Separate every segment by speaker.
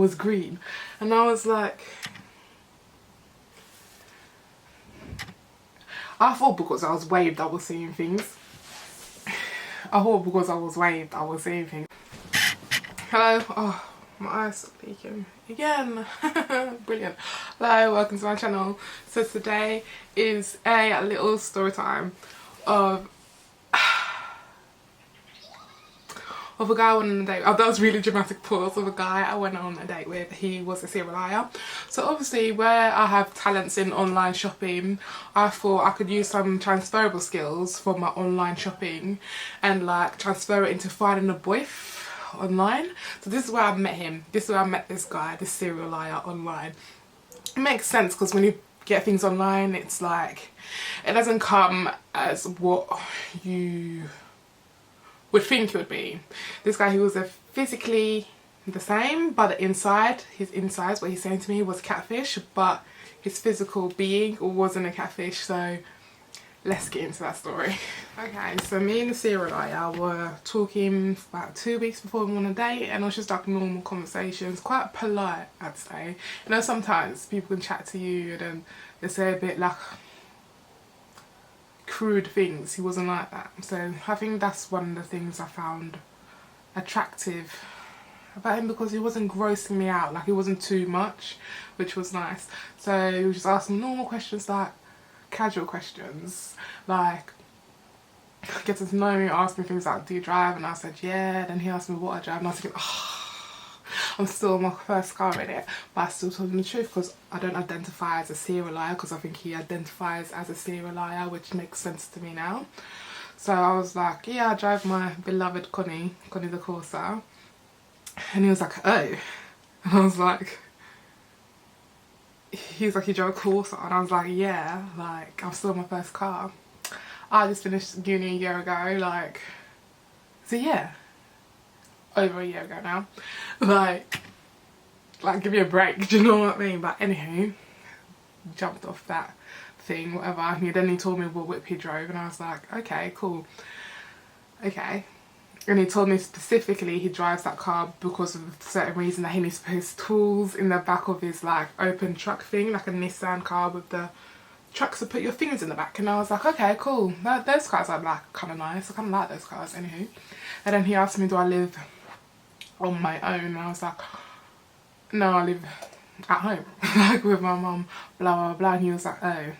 Speaker 1: was green. And I was like, I thought because I was waved I was seeing things. I thought because I was waved I was seeing things. Hello. Oh, my eyes are leaking again. Brilliant. Hello, welcome to my channel. So today is a little story time of a guy I went on a date. Oh, that was really dramatic pause. Of a guy I went on a date with. He was a serial liar. So obviously, where I have talents in online shopping, I thought I could use some transferable skills from my online shopping and like transfer it into finding a boyf online. So this is where I met him. This is where I met this guy, this serial liar, online. It makes sense because when you get things online, it's like it doesn't come as what you would think it would be. This guy, he was physically the same, but his insides, what he's saying to me was catfish, but his physical being wasn't a catfish. So let's get into that story. Okay, so me and the serial liar were talking for about 2 weeks before we went on a date, and it was just like normal conversations, quite polite, I'd say. You know, sometimes people can chat to you and then they say a bit like crude things. He wasn't like that. So I think that's one of the things I found attractive about him, because he wasn't grossing me out, like he wasn't too much, which was nice. So he was just asking normal questions, like casual questions, like getting to know me, asking things like, do you drive? And I said yeah. Then he asked me what I drive, and I was thinking, oh, I'm still on my first car in it, but I still told him the truth because I don't identify as a serial liar, because I think he identifies as a serial liar, which makes sense to me now. So I was like, yeah, I drive my beloved Connie the Corsa. And he was like, oh. And I was like, he's like, you drove a Corsa? And I was like, yeah, like I'm still on my first car. I just finished uni a year ago, like, so yeah. Over a year ago now. Like give me a break, do you know what I mean? But anywho, jumped off that thing, whatever. And then he told me what whip he drove, and I was like, okay, cool, okay. And he told me specifically he drives that car because of a certain reason, that he needs to put his tools in the back of his like open truck thing, like a Nissan car with the trucks to put your things in the back. And I was like, okay, cool, those cars are like kind of nice, I kind of like those cars. Anywho, and then he asked me, do I live on my own? And I was like, no, I live at home, like with my mum, blah blah blah. And he was like, oh,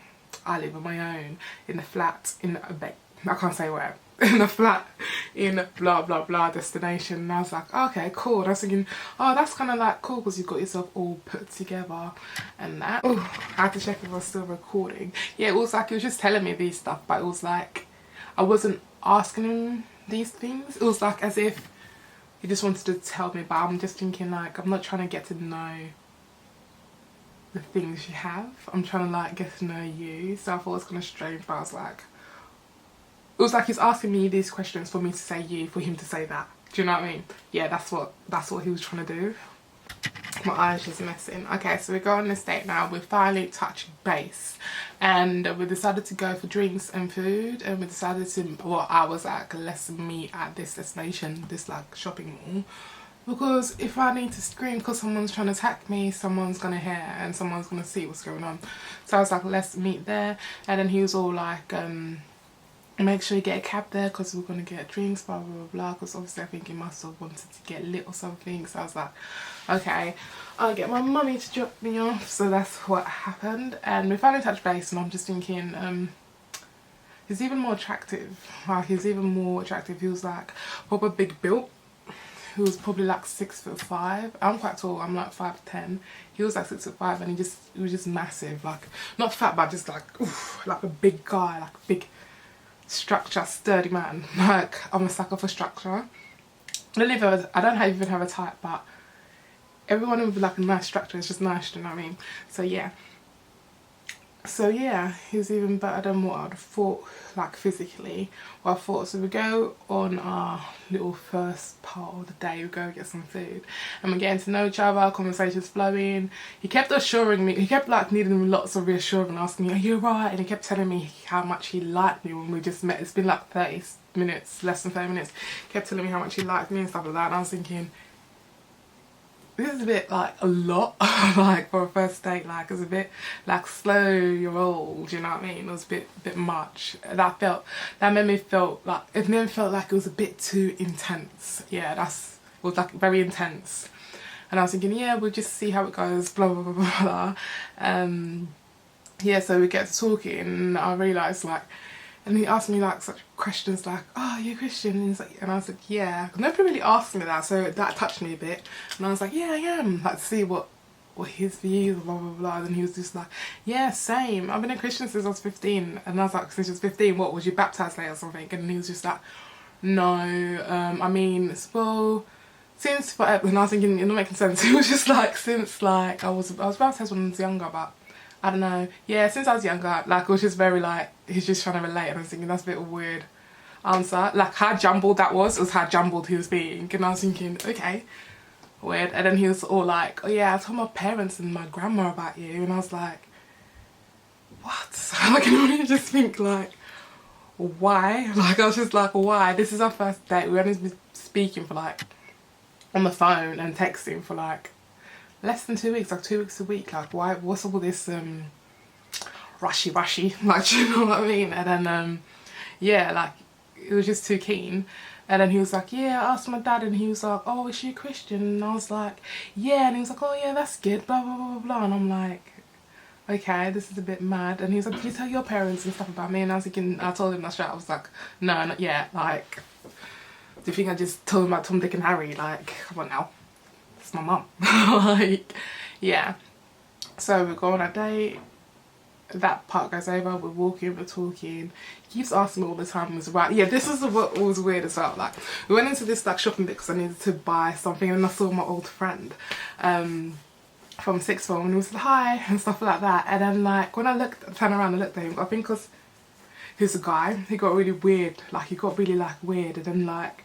Speaker 1: I live on my own in a flat in a bed, I can't say where, in a flat in blah blah blah destination. And I was like, okay, cool. And I was thinking, oh, that's kind of like cool because you've got yourself all put together and that. Oh, I had to check if I was still recording. Yeah, it was like, he was just telling me these stuff, but it was like I wasn't asking him these things. It was like as if he just wanted to tell me, but I'm just thinking like, I'm not trying to get to know the things you have, I'm trying to like get to know you. So I thought it was kind of strange, but I was like, it was like he's asking me these questions for me to say you, for him to say that. Do you know what I mean? Yeah, that's what he was trying to do. My eyes just messing. Okay, so we go on this date now. We're finally touching base, and we decided to go for drinks and food, and we decided to, well, I was like, let's meet at this destination, this like shopping mall, because if I need to scream because someone's trying to attack me, someone's gonna hear and someone's gonna see what's going on. So I was like, let's meet there. And then he was all like, make sure you get a cab there because we're gonna get drinks, blah blah blah, because obviously I think he must have wanted to get lit or something. So I was like, okay, I'll get my mummy to drop me off. So that's what happened, and we finally touched base, and I'm just thinking, he's even more attractive. Like, he's even more attractive. He was like proper big built. He was probably like 6'5". I'm quite tall, I'm like 5'10". He was like 6'5", and he was just massive, like not fat but just like oof, like a big guy, like a big structure, sturdy man. Like, I'm a sucker for structure. I don't even have a type, but everyone with like a nice structure is just nice, do you know what I mean? So yeah, he was even better than what I'd have thought, like physically, what I thought. So we go on our little first part of the day, we go get some food, and we're getting to know each other, conversations flowing. He kept assuring me, he kept like needing lots of reassuring, asking me, are you right? And he kept telling me how much he liked me when we just met. It's been like 30 minutes, less than 30 minutes. He kept telling me how much he liked me and stuff like that, and I was thinking, this is a bit like a lot, like for a first date, like it's a bit like slow your roll, do you know what I mean? It was a bit much. That made me feel like, it was a bit too intense. Yeah, it was like very intense. And I was thinking, yeah, we'll just see how it goes, blah blah blah blah blah. Yeah, so we get to talking and I realised like, and he asked me like such questions like, oh, you're Christian? And, I was like, yeah. Nobody really asked me that, so that touched me a bit. And I was like, yeah, I am. Like to see what his views, blah, blah, blah. And he was just like, yeah, same. I've been a Christian since I was 15. And I was like, since you was 15, what, was you baptised late or something? And he was just like, no, I mean, well, since forever. And I was thinking, you're not making sense. It was just like, since like, I was baptised when I was younger, but I don't know. Yeah, since I was younger, like, it was just very, like, he's just trying to relate. And I was thinking, that's a bit of a weird answer. Like, how jumbled that was how jumbled he was being. And I was thinking, okay, weird. And then he was all like, oh yeah, I told my parents and my grandma about you. And I was like, what? Like, I really just think, like, why? Like, I was just like, why? This is our first date. We only been speaking for, like, on the phone and texting for, like, less than 2 weeks, like 2 weeks a week. Like, why? What's all this rushy? Like, do you know what I mean? And then yeah, like, it was just too keen. And then he was like, yeah, I asked my dad, and he was like, oh, is she a Christian? And I was like, yeah. And he was like, oh yeah, that's good, blah blah blah blah blah. And I'm like, okay, this is a bit mad. And he was like, did you tell your parents and stuff about me? And I was thinking, I told him that straight. I was like, no, not yet. Like, do you think I just told him about Tom, Dick and Harry? Like, come on now, it's my mum. Like, yeah. So we go on a date. That part goes over, we're walking, we're talking. He keeps asking me all the time, was right. Yeah, this is what was weird as well. Like, we went into this like shopping bit because I needed to buy something, and I saw my old friend from sixth form, and he was like, hi, and stuff like that. And then like, when I turned around and looked at him, I think because he's a guy, he got really weird. Like, he got really like weird. And then like,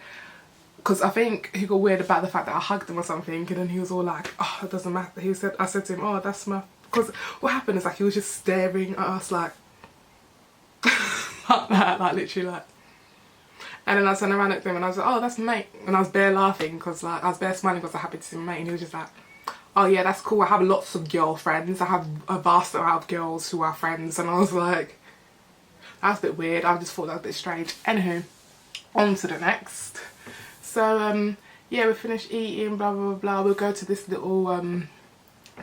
Speaker 1: because I think he got weird about the fact that I hugged him or something, and then he was all like, oh, it doesn't matter. I said to him, oh, that's my, because what happened is like, he was just staring at us like, like that, like literally like. And then I turned around at him and I was like, oh, that's my mate. And I was bare laughing because like, I was bare smiling because I was happy to see my mate. And he was just like, oh yeah, that's cool. I have lots of girl friends. I have a vast amount of girls who are friends. And I was like, that's a bit weird. I just thought that was a bit strange. Anywho, on to the next. So yeah, we finished eating, blah blah blah. We'll go to this little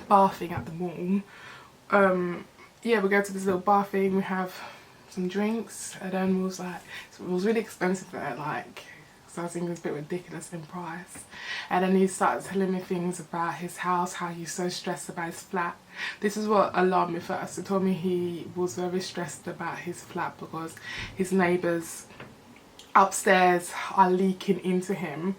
Speaker 1: bar thing at the mall. Yeah, we go to this little bar thing. We have some drinks, and then we was like, it was really expensive there, like, so I was thinking it was a bit ridiculous in price. And then he started telling me things about his house, how he's so stressed about his flat. This is what alarmed me first. He told me he was very stressed about his flat because his neighbours upstairs are leaking into him.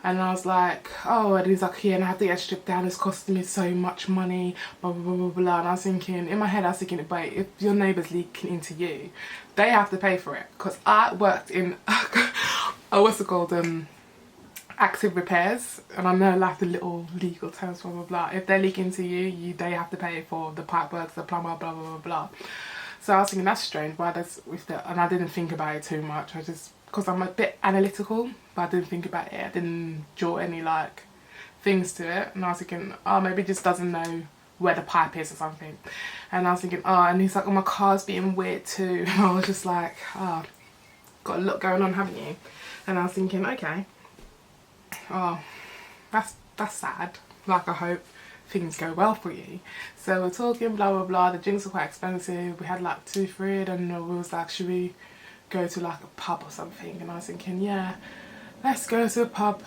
Speaker 1: And I was like, oh, and he's like, yeah, and I have to get stripped down, it's costing me so much money, blah blah blah blah blah. And I was thinking, in my head I was thinking, but if your neighbour's leaking into you, they have to pay for it. Because I worked in what's it called, active repairs, and I know like the little legal terms, blah blah blah. If they leak into you, they have to pay for the pipe works, the plumber, blah blah blah blah. So I was thinking, that's strange, why does, and I didn't think about it too much. I just, because I'm a bit analytical, but I didn't think about it. I didn't draw any like things to it. And I was thinking, oh, maybe he just doesn't know where the pipe is or something. And I was thinking, oh, and he's like, oh, my car's being weird too. And I was just like, oh, got a lot going on, haven't you? And I was thinking, okay, oh, that's sad. Like, I hope things go well for you. So we're talking, blah blah blah. The drinks are quite expensive. We had like 2, 3, and we was like, should we go to like a pub or something? And I was thinking, yeah, let's go to a pub,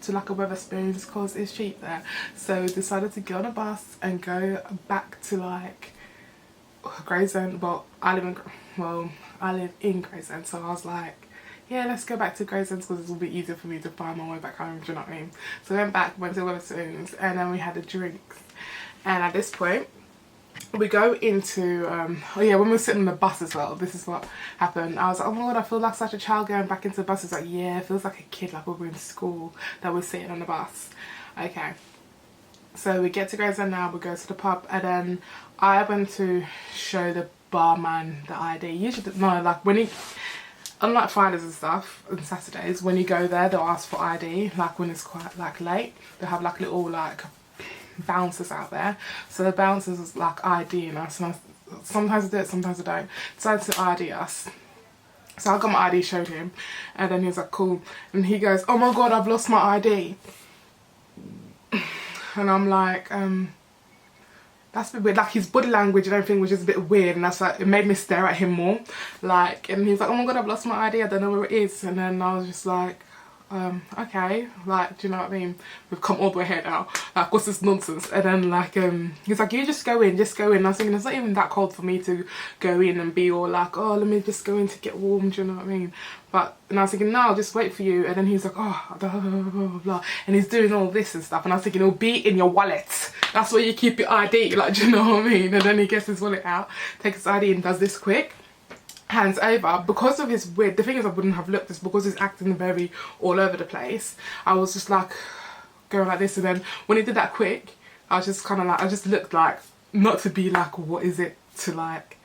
Speaker 1: to like a Wetherspoons, because it's cheap there. So we decided to go on a bus and go back to like Gravesend. Well, I live in Gravesend, so I was like, yeah, let's go back to Gravesend because it's a bit easier for me to find my way back home, do you know what I mean? So we went back, went to Wetherspoons, and then we had the drinks. And at this point, we go into, oh yeah, when we were sitting on the bus as well, this is what happened. I was like, oh my god, I feel like such a child going back into the bus. It's like, yeah, it feels like a kid, like we were in school, that we're sitting on the bus. Okay, so we get to Gravesend now, we go to the pub, and then I went to show the barman the ID. Usually, no, like when he, unlike Fridays and stuff and Saturdays, when you go there they'll ask for ID, like when it's quite like late. They have like little like bouncers out there, so the bouncers is like IDing us, and sometimes I do it, sometimes I don't. Decided to ID us. So I got my ID, showed him, and then he was like, cool. And he goes, oh my god, I've lost my ID. And I'm like, that's a bit weird. Like his body language and everything was just a bit weird, and that's like, it made me stare at him more. Like, and he was like, oh my god, I've lost my ID, I don't know where it is. And then I was just like, okay, like, do you know what I mean? We've come all the way here now. Like, what's this nonsense? And then like, he's like, you just go in, just go in. And I was thinking, it's not even that cold for me to go in and be all like, oh, let me just go in to get warm, do you know what I mean? But, and I was thinking, no, I'll just wait for you. And then he's like, oh, blah, blah, blah, blah, blah. And he's doing all this and stuff. And I was thinking, it'll be in your wallet. That's where you keep your ID, like, do you know what I mean? And then he gets his wallet out, takes his ID and does this quick. Hands over. Because of his weird, the thing is I wouldn't have looked, it's because he's acting very all over the place. I was just like going like this, and then when he did that quick, I was just kind of like, I just looked like, not to be like, what is it, to like,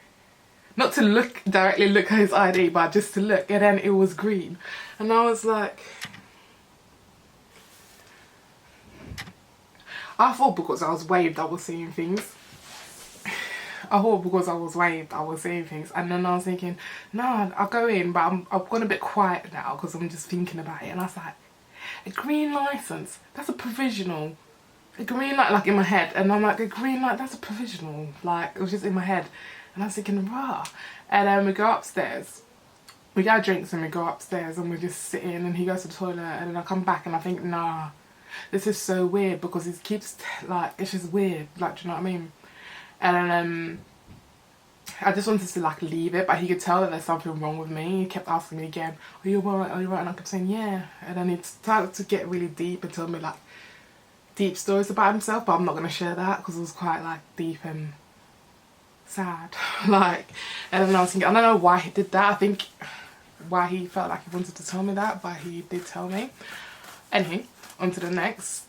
Speaker 1: not to look directly look at his ID, but just to look, and then it was green. And I was like, I thought because I was waved I was seeing things. I thought because I was waved I was seeing things, and then I was thinking, no, I'll go in, but I've gone a bit quiet now because I'm just thinking about it. And I was like, a green license, that's a provisional. A green light, like in my head, and I'm like, a green light, that's a provisional. Like, it was just in my head, and I was thinking, rah. And then we go upstairs, we get our drinks and we go upstairs and we're just sitting, and he goes to the toilet, and then I come back and I think, nah, this is so weird, because he keeps like, it's just weird, like, do you know what I mean? And I just wanted to like leave it, but he could tell that there's something wrong with me. He kept asking me again, are you alright, are you alright? And I kept saying yeah. And then he started to get really deep and tell me like deep stories about himself, but I'm not going to share that because it was quite like deep and sad. Like, and then I was thinking, I don't know why he did that. I think why he felt like he wanted to tell me that, but he did tell me. Anyway, on to the next.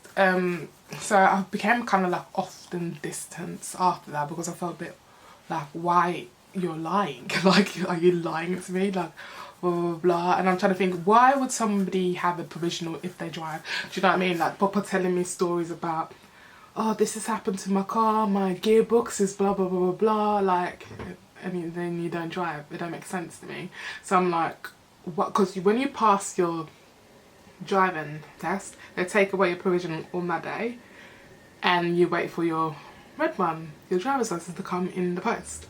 Speaker 1: So I became kind of like often distant after that, because I felt a bit like, why you're lying? Like, are you lying to me? Like, blah, blah, blah. And I'm trying to think, why would somebody have a provisional if they drive? Do you know what I mean? Like, Papa telling me stories about, oh, this has happened to my car, my gearbox is blah, blah, blah, blah, blah. Like, I mean, then you don't drive. It don't make sense to me. So I'm like, what? Because when you pass your driving test, they take away your provisional on that day, and you wait for your red one, your driver's license, to come in the post.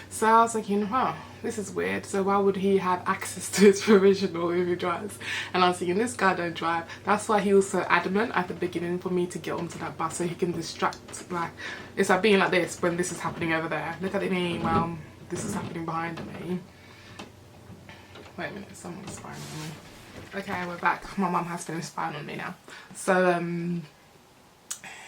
Speaker 1: So I was thinking, wow, this is weird. So why would he have access to his provisional if he drives? And I was thinking, this guy don't drive. That's why he was so adamant at the beginning for me to get onto that bus, so he can distract. Like, it's like being like this when this is happening over there. Look at me, well, this is happening behind me. Wait a minute, someone's spying on me. Okay, we're back. My mum has finished spying on me now. So,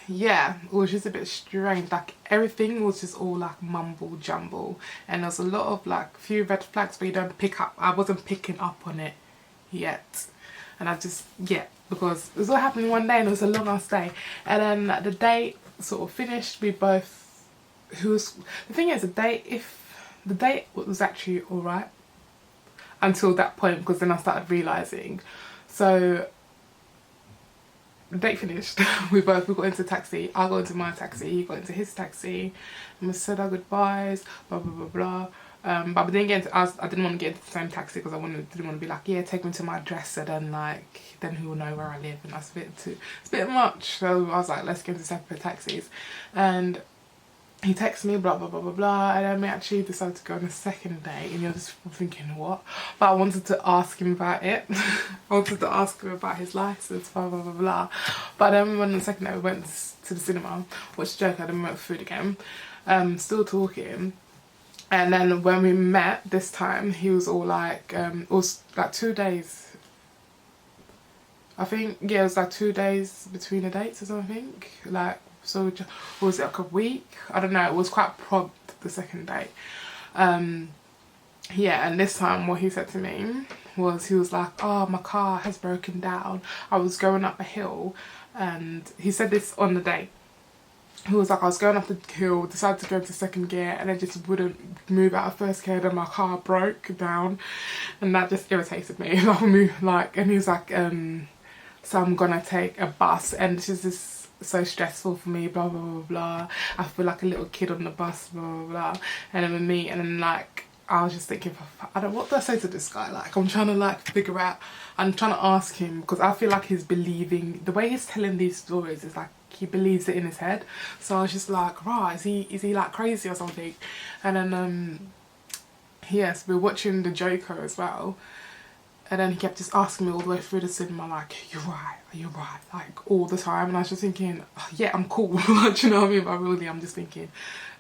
Speaker 1: yeah, it was just a bit strange. Like, everything was just all like mumble jumble, and there's a lot of like few red flags, but you don't pick up. I wasn't picking up on it yet, and I just, yeah, because it was all happening one day, and it was a long ass day. And then the date sort of finished. We both, the thing is, the date was actually alright until that point, because then I started realising. So the date finished, we got into a taxi, I got into my taxi, he got into his taxi, and we said our goodbyes, blah blah blah blah. But we didn't get into, I didn't want to get into the same taxi, because I didn't want to be like, yeah, take me to my address, and then like, then he will know where I live, and that's it's a bit much. So I was like, let's get into separate taxis. And he texted me, blah blah blah blah blah, and then we actually decided to go on a second date, and you're just thinking, what? But I wanted to ask him about it. I wanted to ask him about his license, blah blah blah blah. But then we went on the second day, we went to the cinema, watched Joker, then we went for food again. Still talking. And then when we met this time, he was all like, it was like 2 days. I think, yeah, it was like 2 days between the dates or something. Like, so was it like a week? I don't know, it was quite prompt, the second date. Yeah, and this time what he said to me was, he was like, oh, my car has broken down. I was going up a hill, and he said this on the date. who was like, I was going up the hill, decided to go into second gear, and I just wouldn't move out of first gear, then my car broke down, and that just irritated me. And he was like, so I'm gonna take a bus, and this is just so stressful for me, blah blah blah blah. I feel like a little kid on the bus, blah blah blah. And then with me, and then like I was just thinking, I don't, what do I say to this guy? Like, I'm trying to like figure out, I'm trying to ask him, because I feel like he's believing, the way he's telling these stories is like he believes it in his head. So I was just like, right, is he like crazy or something? And then yes, we were watching the Joker as well, and then he kept just asking me all the way through the cinema, like, you're right, like all the time. And I was just thinking, oh, yeah, I'm cool. Like, you know what I mean? But really, I'm just thinking,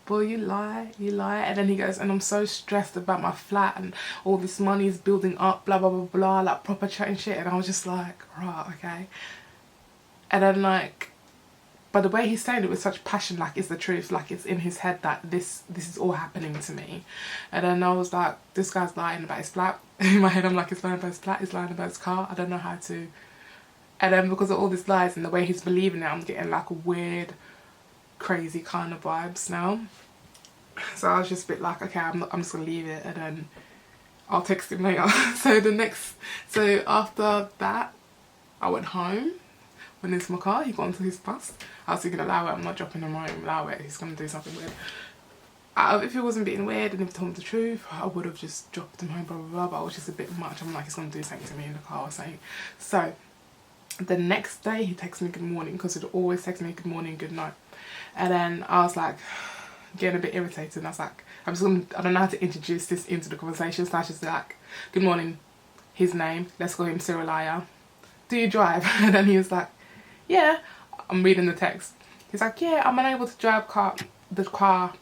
Speaker 1: boy, you lie. And then he goes, and I'm so stressed about my flat and all this money is building up, blah blah blah blah, like proper chatting shit. And I was just like, right, okay. And then like, but the way he's saying it with such passion, like it's the truth, like it's in his head that this is all happening to me. And then I was like, this guy's lying about his flat. In my head I'm like, he's lying about his flat, he's lying about his car, I don't know how to. And then because of all these lies and the way he's believing it, I'm getting like a crazy kind of vibes now. So I was just a bit like, okay, I'm just gonna leave it, and then I'll text him later. So after that, I went home, went into my car, he got onto his bus. I was thinking, allow it, I'm not dropping him home, allow it, he's gonna do something weird. If it wasn't being weird and if he told me the truth, I would have just dropped him home, blah blah blah, but it was just a bit much. I'm like, he's gonna do something to me in the car or something. So the next day he texts me good morning, because he'd always text me good morning, good night. And then I was like, getting a bit irritated, and I was like, I don't know how to introduce this into the conversation, so I was just like, good morning, his name, let's call him Cyrilia. Do you drive? And then he was like, yeah. I'm reading the text. He's like, yeah, I'm unable to drive the car.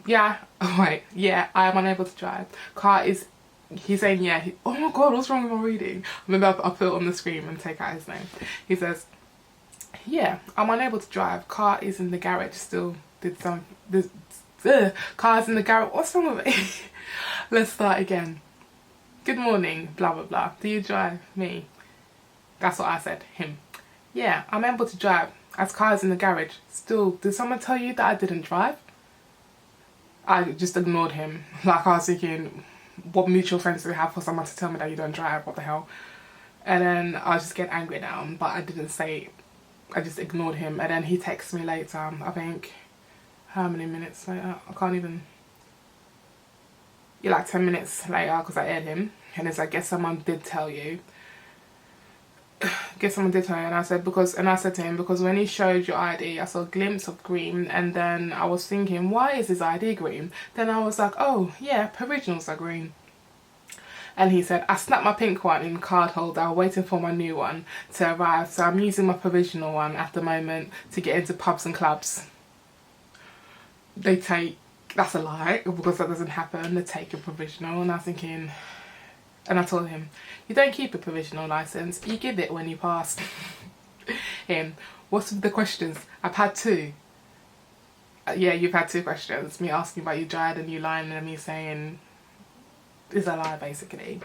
Speaker 1: Yeah. Oh wait, yeah, I am unable to drive. Car is, he's saying yeah. Oh my god, what's wrong with my reading? Maybe I'll put it on the screen and take out his name. He says, yeah, I'm unable to drive. Car is in the garage still. Car's in the garage. What's wrong with me? Let's start again. Good morning, blah blah blah. Do you drive? Me. That's what I said. Him. Yeah, I'm able to drive, as car is in the garage. Still, did someone tell you that I didn't drive? I just ignored him. Like, I was thinking, what mutual friends do we have for someone to tell me that you don't drive? What the hell? And then I was just getting angry now, but I didn't say, I just ignored him. And then he texts me later, I think, how many minutes later? I can't even, yeah, like 10 minutes later, because I aired him. And it's like, guess someone did tell you. And I said, to him, because when he showed your ID, I saw a glimpse of green, and then I was thinking, why is his ID green? Then I was like, oh yeah, provisionals are green. And he said, I snapped my pink one in card holder, waiting for my new one to arrive, so I'm using my provisional one at the moment to get into pubs and clubs. That's a lie, because that doesn't happen, they take a provisional. And I was thinking, and I told him, you don't keep a provisional license, you give it when you pass. Him, what's the questions? I've had 2. Yeah, you've had 2 questions. Me asking about you drive and you lying, and me saying is a lie basically.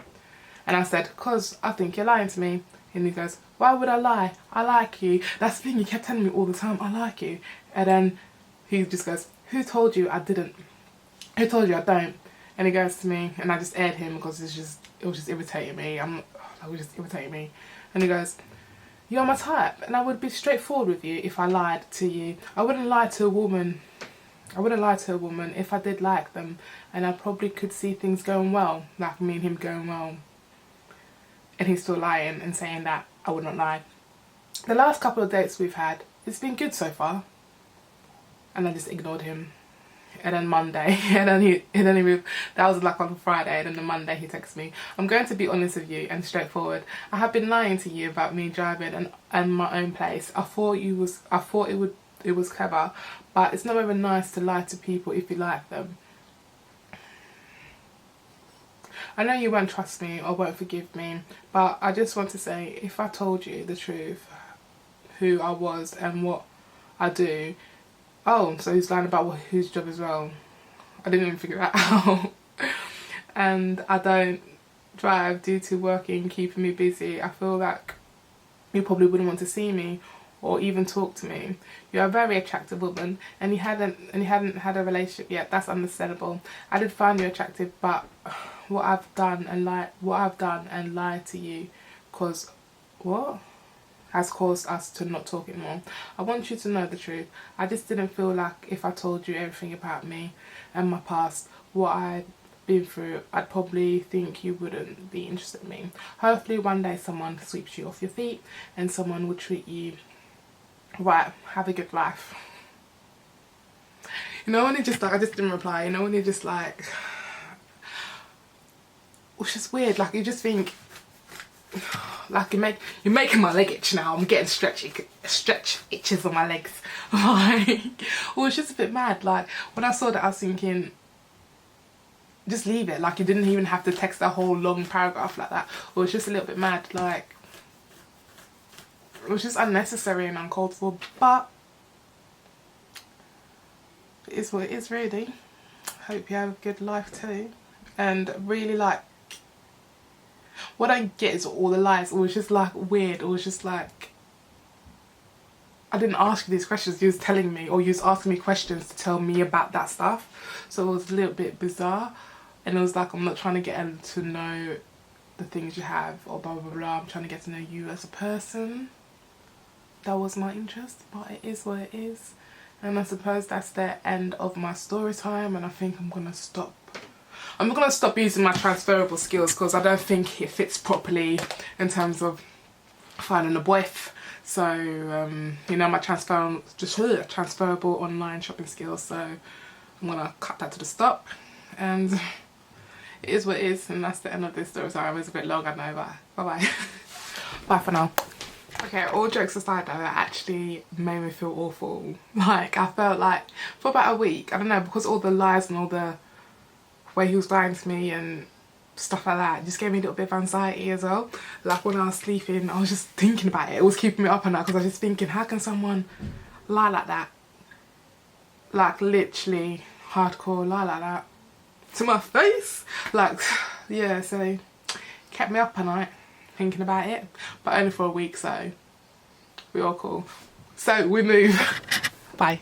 Speaker 1: And I said, cause I think you're lying to me. And he goes, why would I lie? I like you. That's the thing, he kept telling me all the time, I like you. And then he just goes, who told you I didn't? Who told you I don't? And he goes to me, and I just aired him because it was just irritating me. It was just irritating me. And he goes, you're my type, and I would be straightforward with you if I lied to you. I wouldn't lie to a woman. If I did like them, and I probably could see things going well, like me and him going well. And he's still lying and saying that I would not lie. The last couple of dates we've had, it's been good so far. And I just ignored him. And then Monday, that was like on Friday, and then the Monday he texts me, I'm going to be honest with you and straightforward. I have been lying to you about me driving and my own place. I thought it was clever, but it's not even nice to lie to people if you like them. I know you won't trust me or won't forgive me, but I just want to say, if I told you the truth, who I was and what I do. Oh, so he's lying about whose job as well. I didn't even figure that out. And I don't drive due to working keeping me busy. I feel like you probably wouldn't want to see me, or even talk to me. You're a very attractive woman, and you hadn't had a relationship yet. That's understandable. I did find you attractive, but what I've done and lied to you, cause what? Has caused us to not talk anymore. I want you to know the truth. I just didn't feel like if I told you everything about me and my past, what I'd been through, I'd probably think you wouldn't be interested in me. Hopefully one day someone sweeps you off your feet and someone will treat you right. Have a good life. You know when it just like, I just didn't reply, you know when you're just like, it's just weird, like you just think, like you're making my leg itch now. I'm getting stretch itches on my legs. Like, well, it's just a bit mad. Like when I saw that, I was thinking, just leave it. Like you didn't even have to text a whole long paragraph like that. Or it's just a little bit mad. Like it was just unnecessary and uncalled for. But it is what it is, really. Hope you have a good life too. And really, like, what I don't get is all the lies. It was just like weird. It was just like, I didn't ask you these questions. You was telling me, or you was asking me questions to tell me about that stuff. So it was a little bit bizarre. And it was like, I'm not trying to get to know the things you have or blah blah blah. I'm trying to get to know you as a person. That was my interest, but it is what it is. And I suppose that's the end of my story time, and I think I'm gonna stop. I'm gonna stop using my transferable skills because I don't think it fits properly in terms of finding a boyf. So you know, my transferable online shopping skills. So I'm gonna cut that to the stop, and it is what it is, and that's the end of this story time. It's a bit long, I know, but bye bye. Bye for now. Okay, all jokes aside though, it actually made me feel awful. Like I felt like for about a week, I don't know, because all the lies and all the way he was lying to me and stuff like that just gave me a little bit of anxiety as well. Like when I was sleeping, I was just thinking about it. It was keeping me up at night because I was just thinking, how can someone lie like that? Like literally hardcore lie like that to my face. Like, yeah, so kept me up at night thinking about it, but only for a week, so we're all cool. So we move. Bye.